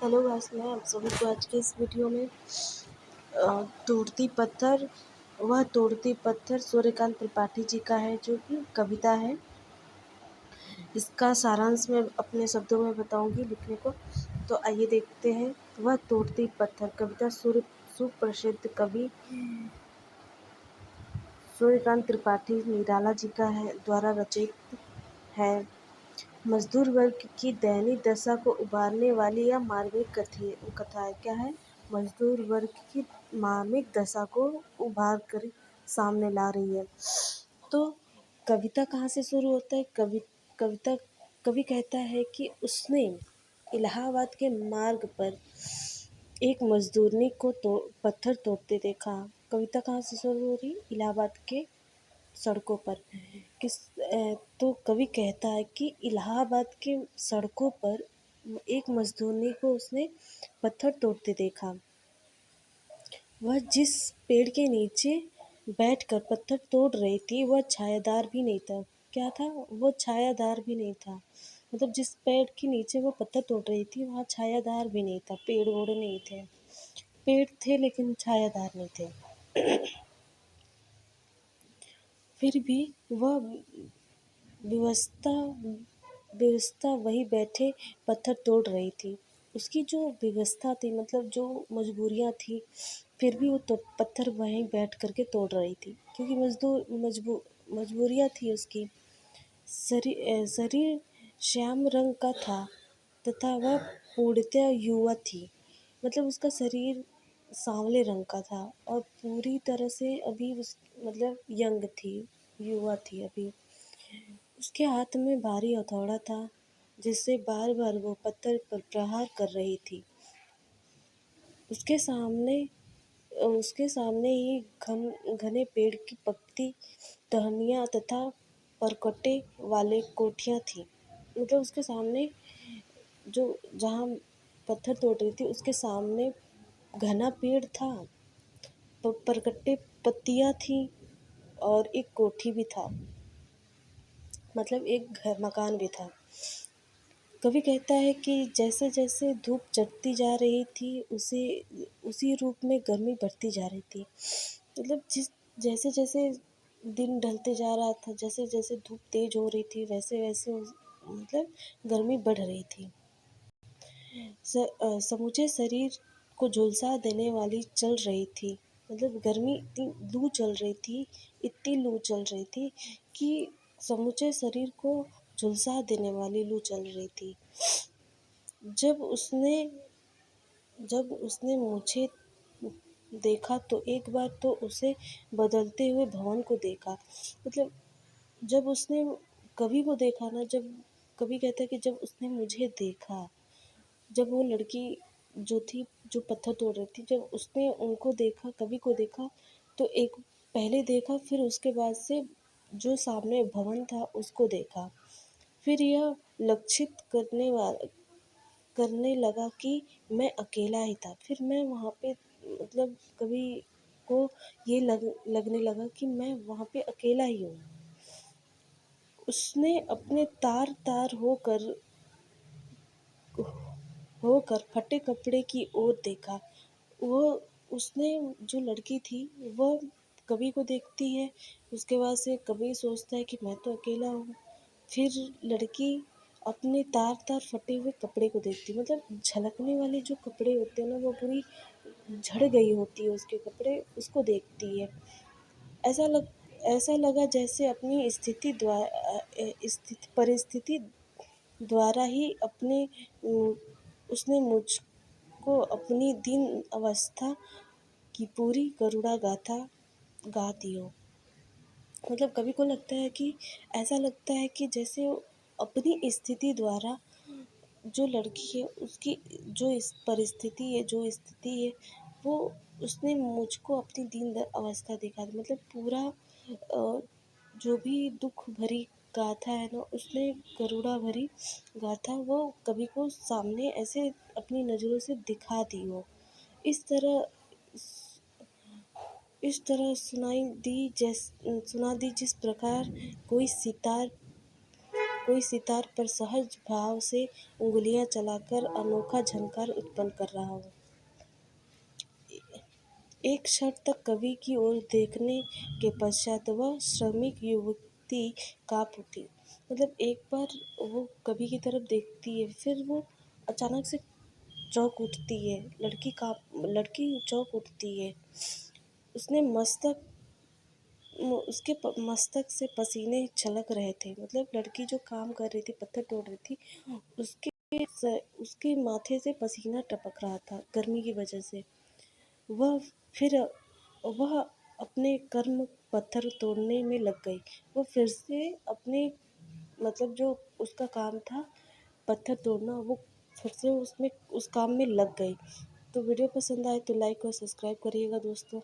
Hello guys, मैं आप सभी को आज के इस वीडियो में तोड़ती पत्थर वह तोड़ती पत्थर सूर्यकांत त्रिपाठी जी का है, जो कि कविता है। इसका सारांश मैं अपने शब्दों में बताऊंगी लिखने को। तो आइए देखते हैं। वह तोड़ती पत्थर कविता सुप्रसिद्ध कवि सूर्यकांत त्रिपाठी निराला जी का है द्वारा रचित है। मजदूर वर्ग की दैनिक दशा को उबारने वाली यह मार्मिक कथा है। क्या है? मजदूर वर्ग की मार्मिक दशा को उभार कर सामने ला रही है। तो कविता कहाँ से शुरू होता है? कविता कवि कहता है कि उसने इलाहाबाद के मार्ग पर एक मजदूरनी को पत्थर तोड़ते देखा। कविता कहाँ से शुरू हो रही? इलाहाबाद के सड़कों पर। तो कवि कहता है कि इलाहाबाद के सड़कों पर एक मजदूरनी को उसने पत्थर तोड़ते देखा। वह जिस पेड़ के नीचे बैठकर पत्थर तोड़ रही थी वह छायादार भी नहीं था। क्या था? वो छायादार भी नहीं था। मतलब जिस पेड़ के नीचे वो पत्थर तोड़ रही थी वहाँ छायादार भी नहीं था, पेड़ वोड़ नहीं थे। पेड़ थे लेकिन छायादार नहीं थे। फिर भी वह व्यवस्था व्यवस्था वही बैठे पत्थर तोड़ रही थी। उसकी जो व्यवस्था थी, मतलब जो मजबूरियाँ थी, फिर भी वो तो पत्थर वहीं बैठ कर के तोड़ रही थी, क्योंकि मजबूरियाँ थी उसकी। शरीर श्याम रंग का था तथा वह पूर्णतः युवा थी। मतलब उसका शरीर सांवले रंग का था और पूरी तरह से अभी मतलब यंग थी, युवा थी अभी। उसके हाथ में भारी हथौड़ा था जिससे बार बार वो पत्थर पर प्रहार कर रही थी। उसके सामने ही घने पेड़ की पकती टहनियाँ तथा परकटे वाले कोठियाँ थी। मतलब उसके सामने जो जहाँ पत्थर तोड़ रही थी उसके सामने घना पेड़ था, परकट्टे पत्तियाँ थी और एक कोठी भी था, मतलब एक घर मकान भी था। कवि कहता है कि जैसे जैसे धूप चढ़ती जा रही थी उसी रूप में गर्मी बढ़ती जा रही थी। मतलब जैसे जैसे दिन ढलते जा रहा था, जैसे जैसे धूप तेज हो रही थी, वैसे वैसे मतलब गर्मी बढ़ रही थी। समूचे शरीर को झुलसा देने वाली चल रही थी। मतलब गर्मी इतनी लू चल रही थी, इतनी लू चल रही थी कि समूचे शरीर को झुलसा देने वाली लू चल रही थी। जब उसने मुझे देखा तो एक बार तो उसे बदलते हुए भवन को देखा। मतलब जब उसने कवि को देखा ना, जब कवि कहता है कि जब उसने मुझे देखा, जब वो लड़की जो थी, जो पत्थर तोड़ रही थी, जब उसने उनको देखा, कवि को देखा, तो एक पहले देखा, फिर उसके बाद से जो सामने भवन था उसको देखा। फिर यह लक्षित करने लगा कि मैं अकेला ही था। फिर मैं वहाँ पे मतलब कवि को ये लगने लगा कि मैं वहाँ पे अकेला ही हूँ। उसने अपने तार तार होकर फटे कपड़े की ओर देखा। वो उसने जो लड़की थी वह कवि को देखती है, उसके बाद से कवि सोचता है कि मैं तो अकेला हूँ। फिर लड़की अपने तार तार फटे हुए कपड़े को देखती है, मतलब झलकने वाले जो कपड़े होते हैं ना, वो पूरी झड़ गई होती है उसके कपड़े, उसको देखती है। ऐसा लगा जैसे अपनी परिस्थिति द्वारा ही उसने मुझको अपनी दीन अवस्था की पूरी करुणा गाथा गा दी हो। मतलब कवि को लगता है कि ऐसा लगता है कि जैसे अपनी स्थिति द्वारा जो लड़की है उसकी जो इस परिस्थिति है, जो स्थिति है, वो उसने मुझको अपनी दीन अवस्था दिखा दी। मतलब पूरा जो भी दुख भरी गाथा है ना, उसने करुणा भरी गाथा वो कवि को सामने ऐसे अपनी नज़रों से दिखा दी हो। इस तरह सुना दी जिस प्रकार कोई सितार कोई सितार पर सहज भाव से उंगलियां चलाकर अनोखा झनकार उत्पन्न कर रहा हो। एक क्षण तक कवि की ओर देखने के पश्चात वह श्रमिक युवती काँप उठी। मतलब एक बार वो कवि की तरफ देखती है, फिर वो अचानक से चौंक उठती है। लड़की चौंक उठती है। उसने उसके मस्तक से पसीने छलक रहे थे। मतलब लड़की जो काम कर रही थी, पत्थर तोड़ रही थी, उसके माथे से पसीना टपक रहा था गर्मी की वजह से। वह फिर वह अपने कर्म पत्थर तोड़ने में लग गई। वो फिर से अपने मतलब जो उसका काम था पत्थर तोड़ना, वो फिर से उसमें उस काम में लग गई। तो वीडियो पसंद आए तो लाइक और सब्सक्राइब करिएगा दोस्तों।